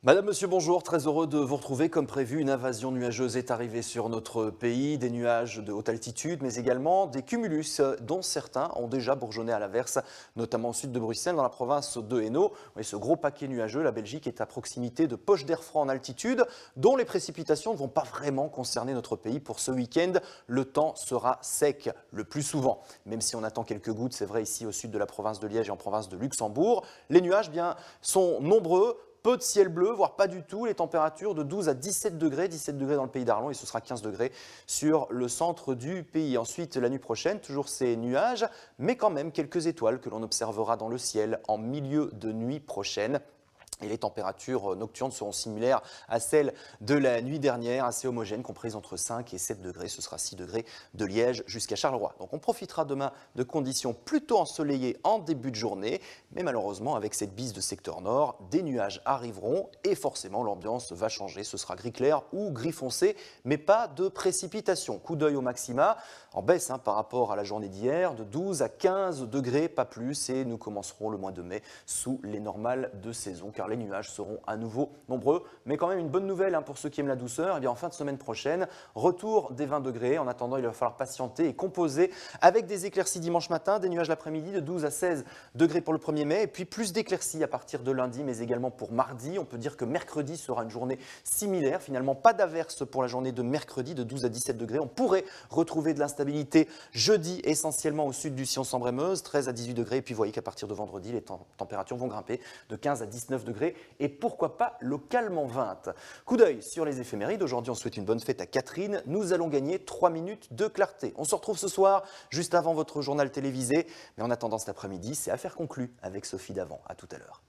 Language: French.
Madame, monsieur, bonjour. Très heureux de vous retrouver. Comme prévu, une invasion nuageuse est arrivée sur notre pays. Des nuages de haute altitude, mais également des cumulus, dont certains ont déjà bourgeonné à l'averse, notamment au sud de Bruxelles, dans la province de Hainaut. Et ce gros paquet nuageux, la Belgique est à proximité de poches d'air froid en altitude, dont les précipitations ne vont pas vraiment concerner notre pays pour ce week-end. Le temps sera sec, le plus souvent. Même si on attend quelques gouttes, c'est vrai ici au sud de la province de Liège et en province de Luxembourg. Les nuages, sont nombreux. Peu de ciel bleu, voire pas du tout. Les températures de 12 à 17 degrés dans le pays d'Arlon et ce sera 15 degrés sur le centre du pays. Ensuite, la nuit prochaine, toujours ces nuages, mais quand même quelques étoiles que l'on observera dans le ciel en milieu de nuit prochaine. Et les températures nocturnes seront similaires à celles de la nuit dernière, assez homogènes, comprises entre 5 et 7 degrés. Ce sera 6 degrés de Liège jusqu'à Charleroi. Donc on profitera demain de conditions plutôt ensoleillées en début de journée. Mais malheureusement, avec cette bise de secteur nord, des nuages arriveront et forcément l'ambiance va changer. Ce sera gris clair ou gris foncé, mais pas de précipitation. Coup d'œil au maxima, en baisse par rapport à la journée d'hier, de 12 à 15 degrés, pas plus. Et nous commencerons le mois de mai sous les normales de saison, car les nuages seront à nouveau nombreux. Mais quand même une bonne nouvelle pour ceux qui aiment la douceur, en fin de semaine prochaine, retour des 20 degrés. En attendant, il va falloir patienter et composer avec des éclaircies dimanche matin, des nuages l'après-midi de 12 à 16 degrés pour le 1er mai, et puis plus d'éclaircies à partir de lundi, mais également pour mardi. On peut dire que mercredi sera une journée similaire. Finalement, pas d'averse pour la journée de mercredi de 12 à 17 degrés. On pourrait retrouver de l'instabilité jeudi, essentiellement au sud du Sion-Sambre-et-Meuse, 13 à 18 degrés. Et puis vous voyez qu'à partir de vendredi, les températures vont grimper de 15 à 19 degrés et pourquoi pas localement 20. Coup d'œil sur les éphémérides. Aujourd'hui, on souhaite une bonne fête à Catherine. Nous allons gagner 3 minutes de clarté. On se retrouve ce soir, juste avant votre journal télévisé. Mais en attendant cet après-midi, c'est affaire conclue avec Sophie Davant. À tout à l'heure.